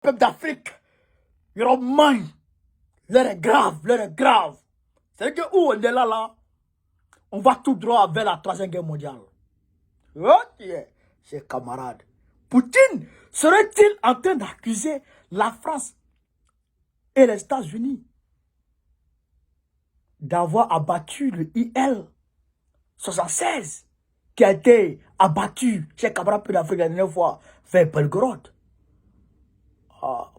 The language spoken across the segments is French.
peuple d'Afrique, your mind, l'heure est grave, l'heure est grave. C'est que où on est là, on va tout droit vers la troisième guerre mondiale. Ok, chers camarades. Poutine serait-il en train d'accuser la France et les États-Unis d'avoir abattu le IL-76 qui a été abattu, chers camarades d'Afrique la dernière fois, vers Belgorod?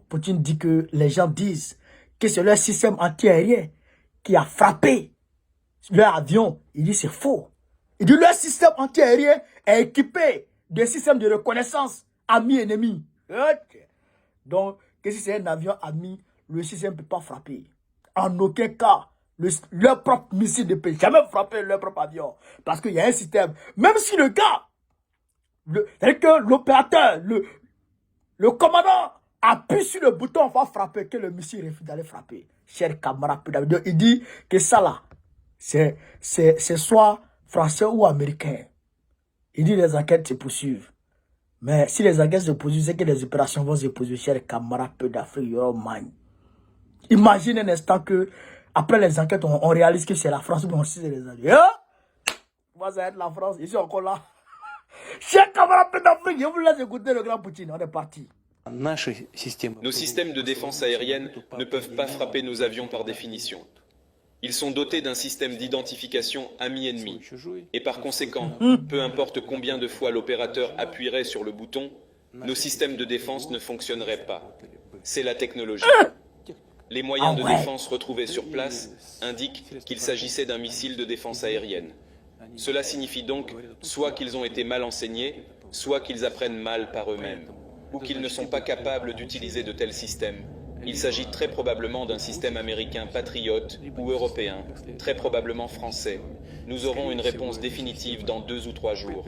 Poutine dit que les gens disent que c'est leur système antiaérien qui a frappé leur avion. Il dit c'est faux. Il dit leur système antiaérien est équipé de systèmes de reconnaissance ami-ennemi. Donc, que si c'est un avion ami, le système ne peut pas frapper. En aucun cas, leur propre missile ne peut jamais frapper leur propre avion. Parce qu'il y a un système. Même si le gars, c'est-à-dire que l'opérateur, le commandant appuie sur le bouton, on va frapper, que le missile refuse d'aller frapper. Cher camarade, il dit que ça là, c'est soit français ou américain. Il dit les enquêtes se poursuivent. Mais si les enquêtes se poursuivent, c'est que les opérations vont se poursuivre, cher camarade d'Afrique, imagine un instant que, après les enquêtes, on réalise que c'est la France, mais on sait les alliés. Moi, ça va être la France, je suis encore là. Cher camarade d'Afrique, je vous laisse écouter le grand Poutine, on est parti. Nos systèmes de défense aérienne ne peuvent pas frapper nos avions par définition. Ils sont dotés d'un système d'identification ami-ennemi. Et par conséquent, peu importe combien de fois l'opérateur appuierait sur le bouton, nos systèmes de défense ne fonctionneraient pas. C'est la technologie. Les moyens de défense retrouvés sur place indiquent qu'il s'agissait d'un missile de défense aérienne. Cela signifie donc soit qu'ils ont été mal enseignés, soit qu'ils apprennent mal par eux-mêmes, ou qu'ils ne sont pas capables d'utiliser de tels systèmes. Il s'agit très probablement d'un système américain patriote ou européen, très probablement français. Nous aurons une réponse définitive dans 2 ou 3 jours.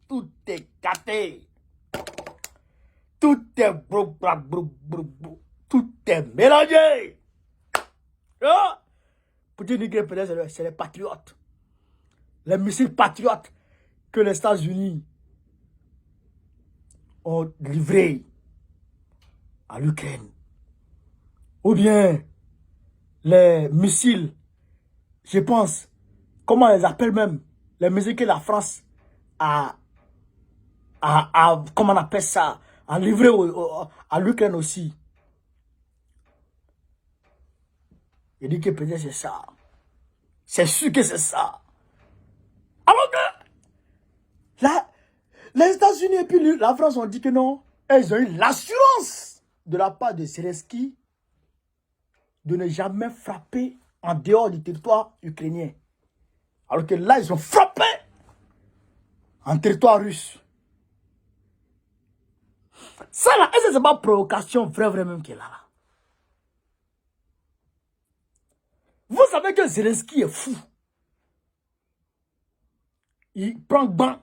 Tout est gâté. Tout est tout est mélangé. Poutine dit que peut-être c'est les patriotes. Les missiles patriotes que les États-Unis ont livrés à l'Ukraine. Ou bien les missiles, je pense, comment on les appelle même, les missiles que la France a comment on appelle ça, a livré à l'Ukraine aussi. Il dit que peut-être c'est ça. C'est sûr que c'est ça. Alors que là, les États-Unis et puis la France ont dit que non. Ils ont eu l'assurance de la part de Zelensky de ne jamais frapper en dehors du territoire ukrainien. Alors que là, ils ont frappé en territoire russe. Ça là, est-ce que c'est pas provocation vraie même qui est là? Vous savez que Zelensky est fou. Il prend banc,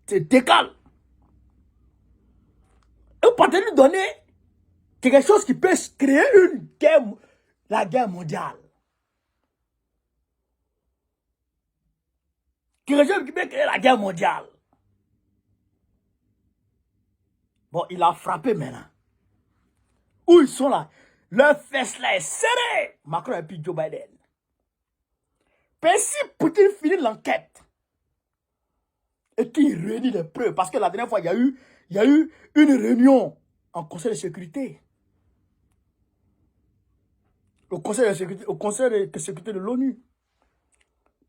se décale. Et vous partez lui donner quelque chose qui peut créer une guerre, la guerre mondiale. Quelque chose qui peut créer la guerre mondiale. Bon, il a frappé maintenant. Où ils sont là? Leur fesse là est serrée. Macron et puis Joe Biden. Mais si Poutine finit l'enquête et qu'il réunit les preuves, parce que la dernière fois, il y a eu une réunion en Conseil de sécurité. Au Conseil de sécurité de l'ONU.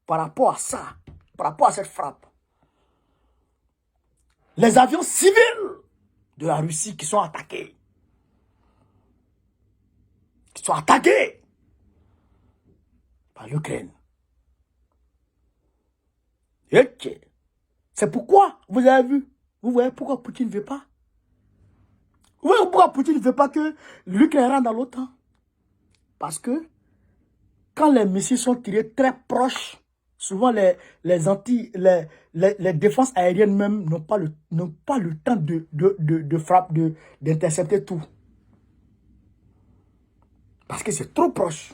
Par rapport à ça, par rapport à cette frappe. Les avions civils de la Russie qui sont attaqués. Qui sont attaqués par l'Ukraine. C'est pourquoi, vous avez vu, vous voyez pourquoi Poutine ne veut pas. Vous voyez pourquoi Poutine ne veut pas que l'Ukraine rentre dans l'OTAN. Parce que quand les missiles sont tirés très proches, souvent les défenses aériennes même n'ont pas le temps de frappe, d'intercepter tout. Parce que c'est trop proche.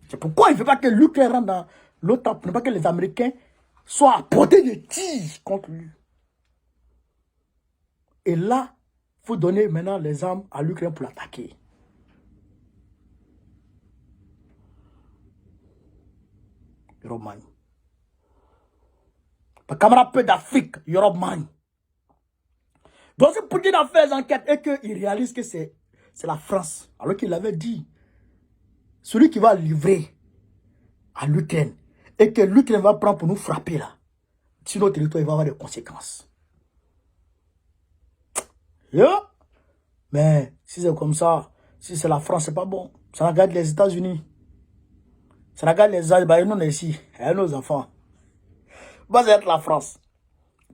C'est pourquoi il ne veut pas que l'Ukraine rentre dans l'OTAN, pour ne pas que les Américains soient à portée de tir contre lui. Et là, il faut donner maintenant les armes à l'Ukraine pour l'attaquer. Europe man. Le camarade peu d'Afrique, Europe man. Donc c'est Poutine a fait des enquêtes et qu'il réalise que c'est la France. Alors qu'il avait dit, celui qui va livrer à l'Ukraine et que l'Ukraine va prendre pour nous frapper là, sur notre territoire, il va avoir des conséquences. Yeah. Mais si c'est comme ça, si c'est la France, c'est pas bon. Ça regarde les États-Unis. Ça regarde les Algériens, nous on est ici, et nos enfants. Va être la France.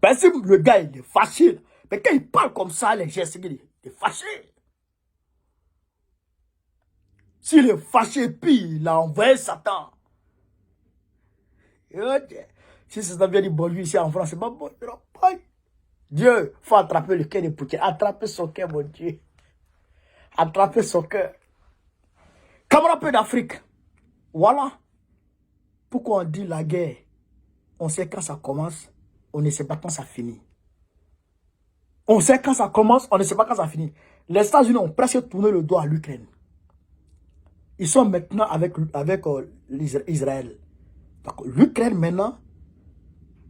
Parce que le gars, il est fâché. Mais quand il parle comme ça, les gestes, il est fâché. S'il est fâché, puis il a envoyé Satan. Si Satan vient dire, bon, lui ici en France, c'est pas bon. Dieu, il faut attraper le cœur de Poutine. Attraper son cœur, mon Dieu. Attraper son cœur. Camarade peu d'Afrique. Voilà. Pourquoi on dit la guerre? On sait quand ça commence, on ne sait pas quand ça finit. On sait quand ça commence, on ne sait pas quand ça finit. Les États-Unis ont presque tourné le dos à l'Ukraine. Ils sont maintenant avec Israël. L'Ukraine maintenant,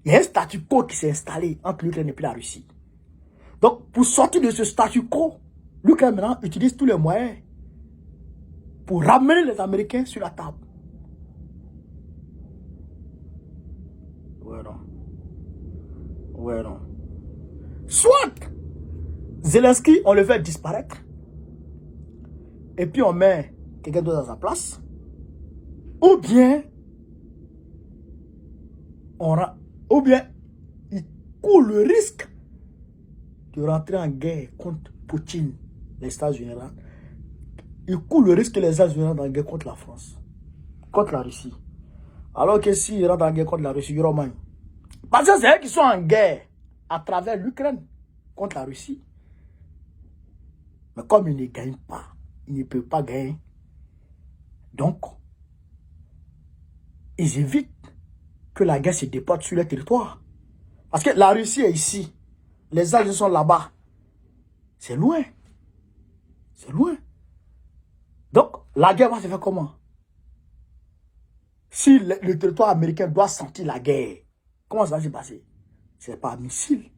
il y a un statu quo qui s'est installé entre l'Ukraine et puis la Russie. Donc, pour sortir de ce statu quo, l'Ukraine maintenant utilise tous les moyens pour ramener les Américains sur la table. Ouais, non. Ouais, non. Soit Zelensky, on le fait disparaître. Et puis on met quelqu'un d'autre dans sa place. Ou bien, il court le risque de rentrer en guerre contre Poutine, les États-Unis. Il court le risque que les États-Unis rentrent en guerre contre la France, contre la Russie. Alors que s'ils rentrent en guerre contre la Russie, il y aura moins. Parce que c'est eux qui sont en guerre à travers l'Ukraine contre la Russie. Mais comme ils ne gagnent pas, ils ne peuvent pas gagner. Donc, ils évitent que la guerre se déporte sur leur territoire. Parce que la Russie est ici. Les Alliés sont là-bas. C'est loin. C'est loin. Donc, la guerre va se faire comment? Si le territoire américain doit sentir la guerre, comment ça va se passer? C'est par missile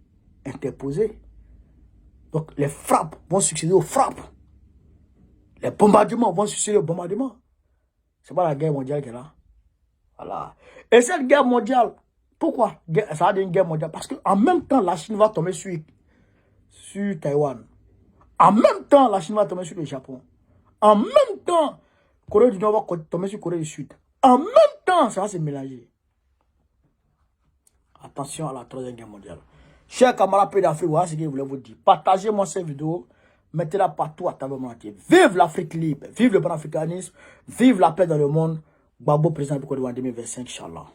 interposé. Donc, les frappes vont succéder aux frappes. Les bombardements vont succéder aux bombardements. C'est pas la guerre mondiale qui est là. Voilà. Et cette guerre mondiale, pourquoi ça va être une guerre mondiale? Parce qu'en même temps, la Chine va tomber sur Taïwan. En même temps, la Chine va tomber sur le Japon. En même temps, Corée du Nord va tomber sur Corée du Sud. En même temps, ça va se mélanger. Attention à la troisième guerre mondiale. Chers camarades pays d'Afrique, voilà ce que je voulais vous dire. Partagez-moi cette vidéo. Mettez-la partout à travers mon entier. Vive l'Afrique libre. Vive le panafricanisme. Vive la paix dans le monde. Gbagbo président du Côte d'Ivoire en 2025, Inch'Allah.